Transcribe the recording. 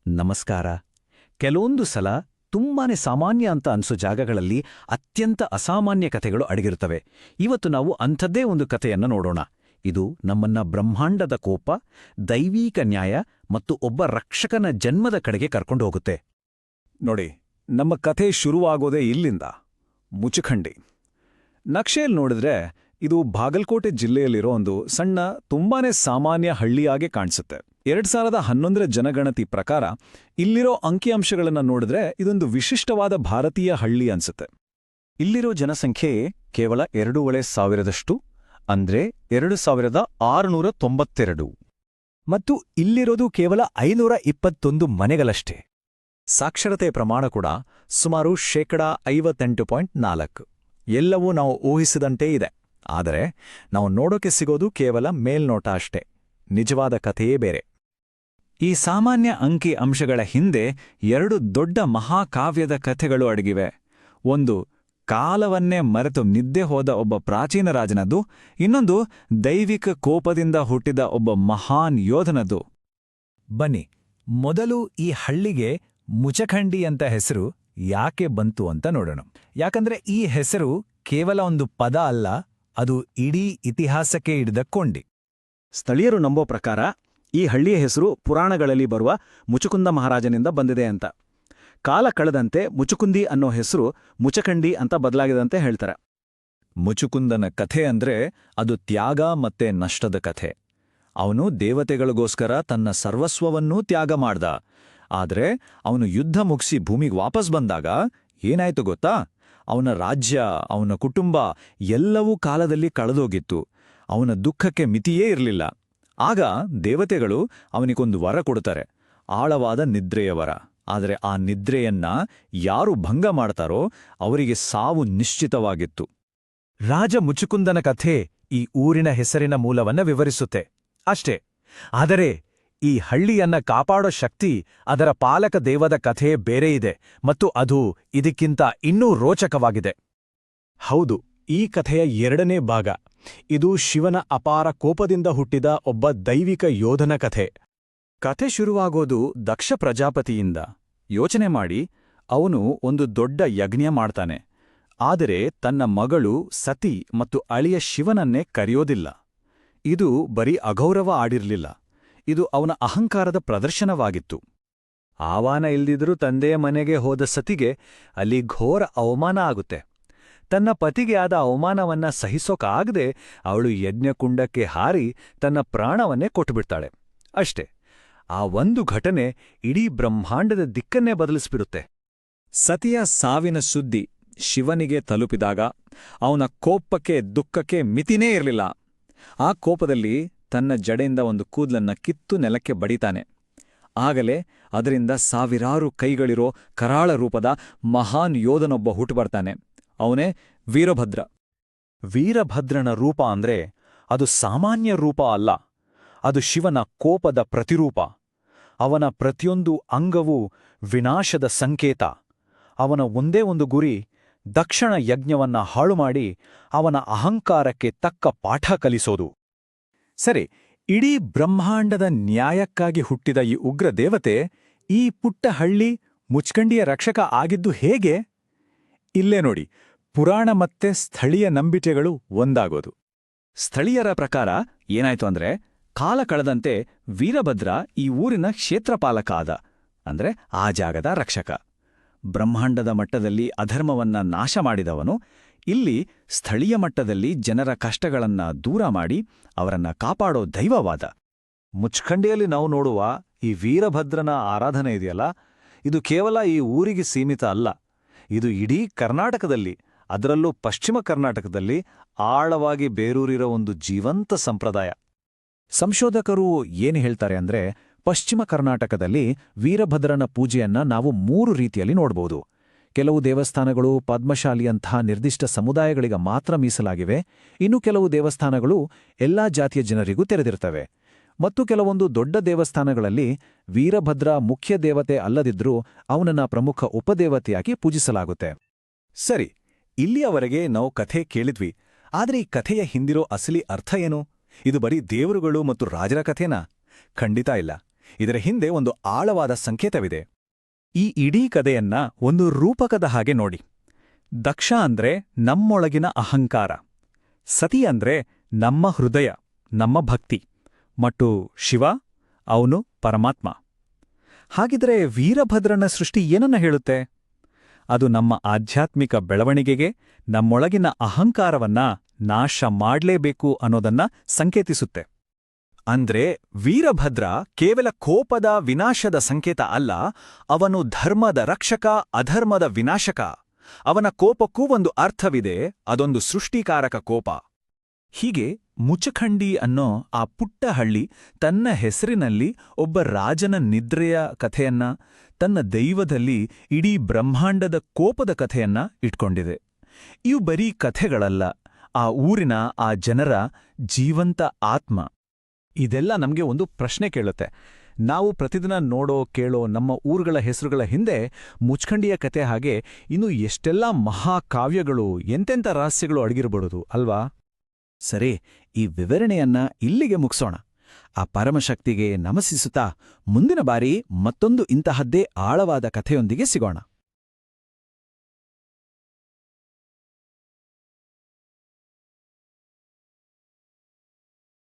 ನಮಸ್ಕಾರ. ಕೆಲವೊಂದು ಸಲ ತುಂಬಾನೇ ಸಾಮಾನ್ಯ ಅಂತ ಅನ್ಸೋ ಜಾಗಗಳಲ್ಲಿ ಅತ್ಯಂತ ಅಸಾಮಾನ್ಯ ಕಥೆಗಳು ಅಡಗಿರುತ್ತವೆ. ಇವತ್ತು ನಾವು ಅಂಥದ್ದೇ ಒಂದು ಕಥೆಯನ್ನು ನೋಡೋಣ. ಇದು ನಮ್ಮನ್ನ ಬ್ರಹ್ಮಾಂಡದ ಕೋಪ, ದೈವೀಕ ನ್ಯಾಯ ಮತ್ತು ಒಬ್ಬ ರಕ್ಷಕನ ಜನ್ಮದ ಕಡೆಗೆ ಕರ್ಕೊಂಡು ಹೋಗುತ್ತೆ. ನೋಡಿ, ನಮ್ಮ ಕಥೆ ಶುರುವಾಗೋದೇ ಇಲ್ಲಿಂದ. ಮುಚಖಂಡಿ. ನಕ್ಷೆಯಲ್ಲಿ ನೋಡಿದ್ರೆ ಇದು ಬಾಗಲಕೋಟೆ ಜಿಲ್ಲೆಯಲ್ಲಿರೋ ಒಂದು ಸಣ್ಣ, ತುಂಬಾನೇ ಸಾಮಾನ್ಯ ಹಳ್ಳಿಯಾಗೆ ಕಾಣಿಸುತ್ತೆ. 2011ರ ಜನಗಣತಿ ಪ್ರಕಾರ ಇಲ್ಲಿರೋ ಅಂಕಿಅಂಶಗಳನ್ನು ನೋಡಿದ್ರೆ ಇದೊಂದು ವಿಶಿಷ್ಟವಾದ ಭಾರತೀಯ ಹಳ್ಳಿ ಅನ್ಸುತ್ತೆ. ಇಲ್ಲಿರೋ ಜನಸಂಖ್ಯೆ ಕೇವಲ 2,500 ಅಂದ್ರೆ 2,692. ಮತ್ತು ಇಲ್ಲಿರೋದು ಕೇವಲ 521 ಮನೆಗಳಷ್ಟೇ. ಸಾಕ್ಷರತೆ ಪ್ರಮಾಣ ಕೂಡ ಸುಮಾರು 58.4%. ಎಲ್ಲವೂ ನಾವು ಊಹಿಸಿದಂತೆ ಇದೆ. ಆದರೆ ನಾವು ನೋಡೋಕೆ ಸಿಗೋದು ಕೇವಲ ಮೇಲ್ನೋಟ ಅಷ್ಟೇ. ನಿಜವಾದ ಕಥೆಯೇ ಬೇರೆ. ಈ ಸಾಮಾನ್ಯ ಅಂಕಿ ಅಂಶಗಳ ಹಿಂದೆ 2 ದೊಡ್ಡ ಮಹಾಕಾವ್ಯದ ಕಥೆಗಳು ಅಡಗಿವೆ. ಒಂದು ಕಾಲವನ್ನೇ ಮರೆತು ನಿದ್ದೆ ಹೋದ ಒಬ್ಬ ಪ್ರಾಚೀನ ರಾಜನದ್ದು, ಇನ್ನೊಂದು ದೈವಿಕ ಕೋಪದಿಂದ ಹುಟ್ಟಿದ ಒಬ್ಬ ಮಹಾನ್ ಯೋಧನದ್ದು. ಬನ್ನಿ, ಮೊದಲು ಈ ಹಳ್ಳಿಗೆ ಮುಚಖಂಡಿ ಅಂತ ಹೆಸರು ಯಾಕೆ ಬಂತು ಅಂತ ನೋಡೋಣ. ಯಾಕಂದ್ರೆ ಈ ಹೆಸರು ಕೇವಲ ಒಂದು ಪದ ಅಲ್ಲ, ಅದು ಇಡೀ ಇತಿಹಾಸಕ್ಕೆ ಹಿಡಿದ ಕೊಂಡಿ. ಸ್ಥಳೀಯರು ನಂಬೋ ಪ್ರಕಾರ ಈ ಹಳ್ಳಿಯ ಹೆಸರು ಪುರಾಣಗಳಲ್ಲಿ ಬರುವ ಮುಚುಕುಂದ ಮಹಾರಾಜನಿಂದ ಬಂದಿದೆ ಅಂತ. ಕಾಲ ಕಳೆದಂತೆ ಮುಚುಕುಂದಿ ಅನ್ನೋ ಹೆಸರು ಮುಚಖಂಡಿ ಅಂತ ಬದಲಾಗಿದಂತೆ ಹೇಳ್ತಾರೆ. ಮುಚುಕುಂದನ ಕಥೆ ಅಂದ್ರೆ ಅದು ತ್ಯಾಗ ಮತ್ತೆ ನಷ್ಟದ ಕಥೆ. ಅವನು ದೇವತೆಗಳಿಗೋಸ್ಕರ ತನ್ನ ಸರ್ವಸ್ವವನ್ನೂ ತ್ಯಾಗ ಮಾಡ್ದ. ಆದ್ರೆ ಅವನು ಯುದ್ಧ ಮುಗಿಸಿ ಭೂಮಿಗೆ ವಾಪಸ್ ಬಂದಾಗ ಏನಾಯ್ತು ಗೊತ್ತಾ? ಅವನ ರಾಜ್ಯ, ಅವನ ಕುಟುಂಬ ಎಲ್ಲವೂ ಕಾಲದಲ್ಲಿ ಕಳೆದೋಗಿತ್ತು. ಅವನ ದುಃಖಕ್ಕೆ ಮಿತಿಯೇ ಇರಲಿಲ್ಲ. ಆಗ ದೇವತೆಗಳು ಅವನಿಗೊಂದು ವರ ಕೊಡ್ತಾರೆ, ಆಳವಾದ ನಿದ್ರೆಯ ವರ. ಆದರೆ ಆ ನಿದ್ರೆಯನ್ನ ಯಾರು ಭಂಗ ಮಾಡ್ತಾರೋ ಅವರಿಗೆ ಸಾವು ನಿಶ್ಚಿತವಾಗಿತ್ತು. ರಾಜ ಮುಚುಕುಂದನ ಕಥೆ ಈ ಊರಿನ ಹೆಸರಿನ ಮೂಲವನ್ನ ವಿವರಿಸುತ್ತೆ ಅಷ್ಟೇ. ಆದರೆ ಈ ಹಳ್ಳಿಯನ್ನ ಕಾಪಾಡೋ ಶಕ್ತಿ, ಅದರ ಪಾಲಕ ದೇವದ ಕಥೆ ಬೇರೆ ಇದೆ, ಮತ್ತು ಅದು ಇದಕ್ಕಿಂತ ಇನ್ನೂ ರೋಚಕವಾಗಿದೆ. ಹೌದು, ಈ ಕಥೆಯ 2ನೇ ಭಾಗ. ಇದು ಶಿವನ ಅಪಾರ ಕೋಪದಿಂದ ಹುಟ್ಟಿದ ಒಬ್ಬ ದೈವಿಕ ಯೋಧನ ಕಥೆ. ಕಥೆ ಶುರುವಾಗೋದು ದಕ್ಷ ಪ್ರಜಾಪತಿಯಿಂದ. ಯೋಚನೆ ಮಾಡಿ, ಅವನು ಒಂದು ದೊಡ್ಡ ಯಜ್ಞ ಮಾಡ್ತಾನೆ. ಆದರೆ ತನ್ನ ಮಗಳು ಸತಿ ಮತ್ತು ಅಳಿಯ ಶಿವನನ್ನೇ ಕರೆಯೋದಿಲ್ಲ. ಇದು ಬರೀ ಅಗೌರವ ಆಡಿರ್ಲಿಲ್ಲ, ಇದು ಅವನ ಅಹಂಕಾರದ ಪ್ರದರ್ಶನವಾಗಿತ್ತು. ಆಹ್ವಾನ ಇಲ್ದಿದ್ರೂ ತಂದೆಯ ಮನೆಗೆ ಹೋದ ಸತಿಗೆ ಅಲ್ಲಿ ಘೋರ ಅವಮಾನ ಆಗುತ್ತೆ. ತನ್ನ ಪತಿಗೆ ಆದ ಅವಮಾನವನ್ನ ಸಹಿಸೋಕಾಗದೆ ಅವಳು ಯಜ್ಞಕುಂಡಕ್ಕೆ ಹಾರಿ ತನ್ನ ಪ್ರಾಣವನ್ನೇ ಕೊಟ್ಟುಬಿಡ್ತಾಳೆ. ಅಷ್ಟೇ, ಆ ಒಂದು ಘಟನೆ ಇಡೀ ಬ್ರಹ್ಮಾಂಡದ ದಿಕ್ಕನ್ನೇ ಬದಲಿಸ್ಬಿಡುತ್ತೆ. ಸತಿಯ ಸಾವಿನ ಸುದ್ದಿ ಶಿವನಿಗೆ ತಲುಪಿದಾಗ ಅವನ ಕೋಪಕ್ಕೆ, ದುಃಖಕ್ಕೆ ಮಿತಿನೇ ಇರಲಿಲ್ಲ. ಆ ಕೋಪದಲ್ಲಿ ತನ್ನ ಜಡೆಯಿಂದ ಒಂದು ಕೂದಲನ್ನ ಕಿತ್ತು ನೆಲಕ್ಕೆ ಬಡಿತಾನೆ. ಆಗಲೇ ಅದರಿಂದ ಸಾವಿರಾರು ಕೈಗಳಿರೋ ಕರಾಳ ರೂಪದ ಮಹಾನ್ ಯೋಧನೊಬ್ಬ ಹುಟ್ಟುಬರ್ತಾನೆ. ಅವನೇ ವೀರಭದ್ರ. ವೀರಭದ್ರನ ರೂಪ ಅಂದ್ರೆ ಅದು ಸಾಮಾನ್ಯ ರೂಪ ಅಲ್ಲ, ಅದು ಶಿವನ ಕೋಪದ ಪ್ರತಿರೂಪ. ಅವನ ಪ್ರತಿಯೊಂದು ಅಂಗವೂ ವಿನಾಶದ ಸಂಕೇತ. ಅವನ ಒಂದೇ ಒಂದು ಗುರಿ, ದಕ್ಷಿಣ ಯಜ್ಞವನ್ನ ಹಾಳುಮಾಡಿ ಅವನ ಅಹಂಕಾರಕ್ಕೆ ತಕ್ಕ ಪಾಠ ಕಲಿಸೋದು. ಸರಿ, ಇಡೀ ಬ್ರಹ್ಮಾಂಡದ ನ್ಯಾಯಕ್ಕಾಗಿ ಹುಟ್ಟಿದ ಈ ಉಗ್ರ ದೇವತೆ ಈ ಪುಟ್ಟ ಹಳ್ಳಿ ಮುಚ್ಕಂಡಿಯ ರಕ್ಷಕ ಆಗಿದ್ದು ಹೇಗೆ? ಇಲ್ಲೇ ನೋಡಿ, ಪುರಾಣ ಮತ್ತೆ ಸ್ಥಳೀಯ ನಂಬಿಕೆಗಳು ಒಂದಾಗೋದು. ಸ್ಥಳೀಯರ ಪ್ರಕಾರ ಏನಾಯ್ತು ಅಂದ್ರೆ, ಕಾಲ ಕಳೆದಂತೆ ವೀರಭದ್ರ ಈ ಊರಿನ ಕ್ಷೇತ್ರಪಾಲಕ ಆದ, ಅಂದ್ರೆ ಆ ಜಾಗದ ರಕ್ಷಕ. ಬ್ರಹ್ಮಾಂಡದ ಮಟ್ಟದಲ್ಲಿ ಅಧರ್ಮವನ್ನ ನಾಶ ಮಾಡಿದವನು ಇಲ್ಲಿ ಸ್ಥಳೀಯ ಮಟ್ಟದಲ್ಲಿ ಜನರ ಕಷ್ಟಗಳನ್ನ ದೂರ ಮಾಡಿ ಅವರನ್ನ ಕಾಪಾಡೋ ದೈವವಾದ. ಮುಚ್ಖಂಡಿಯಲ್ಲಿ ನಾವು ನೋಡುವ ಈ ವೀರಭದ್ರನ ಆರಾಧನೆ ಇದೆಯಲ್ಲ, ಇದು ಕೇವಲ ಈ ಊರಿಗೆ ಸೀಮಿತ ಅಲ್ಲ. ಇದು ಇಡೀ ಕರ್ನಾಟಕದಲ್ಲಿ, ಅದರಲ್ಲೂ ಪಶ್ಚಿಮ ಕರ್ನಾಟಕದಲ್ಲಿ ಆಳವಾಗಿ ಬೇರೂರಿರೋ ಒಂದು ಜೀವಂತ ಸಂಪ್ರದಾಯ. ಸಂಶೋಧಕರು ಏನು ಹೇಳ್ತಾರೆ ಅಂದ್ರೆ, ಪಶ್ಚಿಮ ಕರ್ನಾಟಕದಲ್ಲಿ ವೀರಭದ್ರನ ಪೂಜೆಯನ್ನ ನಾವು 3 ರೀತಿಯಲ್ಲಿ ನೋಡ್ಬೋದು. ಕೆಲವು ದೇವಸ್ಥಾನಗಳು ಪದ್ಮಶಾಲಿಯಂತಹ ನಿರ್ದಿಷ್ಟ ಸಮುದಾಯಗಳಿಗೆ ಮಾತ್ರ ಮೀಸಲಾಗಿವೆ. ಇನ್ನು ಕೆಲವು ದೇವಸ್ಥಾನಗಳು ಎಲ್ಲಾ ಜಾತಿಯ ಜನರಿಗೂ ತೆರೆದಿರ್ತವೆ. ಮತ್ತು ಕೆಲವೊಂದು ದೊಡ್ಡ ದೇವಸ್ಥಾನಗಳಲ್ಲಿ ವೀರಭದ್ರ ಮುಖ್ಯ ದೇವತೆ ಅಲ್ಲದಿದ್ರೂ ಅವನನ್ನ ಪ್ರಮುಖ ಉಪದೇವತೆಯಾಗಿ ಪೂಜಿಸಲಾಗುತ್ತೆ. ಸರಿ, ಇಲ್ಲಿಯವರೆಗೆ ನಾವು ಕಥೆ ಕೇಳಿದ್ವಿ. ಆದರೆ ಈ ಕಥೆಯ ಹಿಂದಿರೋ ಅಸಲಿ ಅರ್ಥ ಏನು? ಇದು ಬರೀ ದೇವರುಗಳು ಮತ್ತು ರಾಜರ ಕಥೆನಾ? ಖಂಡಿತ ಇಲ್ಲ. ಇದರ ಹಿಂದೆ ಒಂದು ಆಳವಾದ ಸಂಕೇತವಿದೆ. ಈ ಇಡೀ ಕಥೆಯನ್ನ ಒಂದು ರೂಪಕದ ಹಾಗೆ ನೋಡಿ. ದಕ್ಷ ಅಂದ್ರೆ ನಮ್ಮೊಳಗಿನ ಅಹಂಕಾರ, ಸತಿ ಅಂದ್ರೆ ನಮ್ಮ ಹೃದಯ, ನಮ್ಮ ಭಕ್ತಿ, ಮತ್ತು ಶಿವ ಅವನು ಪರಮಾತ್ಮ. ಹಾಗಿದ್ರೆ ವೀರಭದ್ರನ ಸೃಷ್ಟಿ ಏನನ್ನ ಹೇಳುತ್ತೆ? ಅದು ನಮ್ಮ ಆಧ್ಯಾತ್ಮಿಕ ಬೆಳವಣಿಗೆಗೆ, ನಮ್ಮೊಳಗಿನ ಅಹಂಕಾರವನ್ನ ನಾಶ ಮಾಡ್ಲೇಬೇಕು ಅನ್ನೋದನ್ನ ಸಂಕೇತಿಸುತ್ತೆ. ಅಂದ್ರೆ ವೀರಭದ್ರ ಕೇವಲ ಕೋಪದ ವಿನಾಶದ ಸಂಕೇತ ಅಲ್ಲ, ಅವನು ಧರ್ಮದ ರಕ್ಷಕ, ಅಧರ್ಮದ ವಿನಾಶಕ. ಅವನ ಕೋಪಕ್ಕೂ ಒಂದು ಅರ್ಥವಿದೆ, ಅದೊಂದು ಸೃಷ್ಟಿಕಾರಕ ಕೋಪ. ಹೀಗೆ ಮುಚಖಂಡಿ ಅನ್ನೋ ಆ ಪುಟ್ಟ ಹಳ್ಳಿ ತನ್ನ ಹೆಸರಿನಲ್ಲಿ ಒಬ್ಬ ರಾಜನ ನಿದ್ರೆಯ ಕಥೆಯನ್ನ, ತನ್ನ ದೈವದಲ್ಲಿ ಇಡೀ ಬ್ರಹ್ಮಾಂಡದ ಕೋಪದ ಕಥೆಯನ್ನ ಇಟ್ಕೊಂಡಿದೆ. ಇವು ಬರೀ ಕಥೆಗಳಲ್ಲ, ಆ ಊರಿನ ಆ ಜನರ ಜೀವಂತ ಆತ್ಮ. ಇದೆಲ್ಲ ನಮಗೆ ಒಂದು ಪ್ರಶ್ನೆ ಕೇಳುತ್ತೆ. ನಾವು ಪ್ರತಿದಿನ ನೋಡೋ ಕೇಳೋ ನಮ್ಮ ಊರುಗಳ ಹೆಸರುಗಳ ಹಿಂದೆ ಮುಚ್ಖಂಡಿಯ ಕತೆ ಹಾಗೆ ಇನ್ನು ಎಷ್ಟೆಲ್ಲ ಮಹಾಕಾವ್ಯಗಳು, ಎಂತೆಂಥ ರಹಸ್ಯಗಳು ಅಡಗಿರಬಹುದು ಅಲ್ವಾ? ಸರಿ, ಈ ವಿವರಣೆಯನ್ನ ಇಲ್ಲಿಗೆ ಮುಗಿಸೋಣ. ಆ ಪರಮಶಕ್ತಿಗೆ ನಮಸ್ಸಿಸುತ್ತಾ ಮುಂದಿನ ಬಾರಿ ಮತ್ತೊಂದು ಇಂತಹದ್ದೇ ಆಳವಾದ ಕಥೆಯೊಂದಿಗೆ ಸಿಗೋಣ.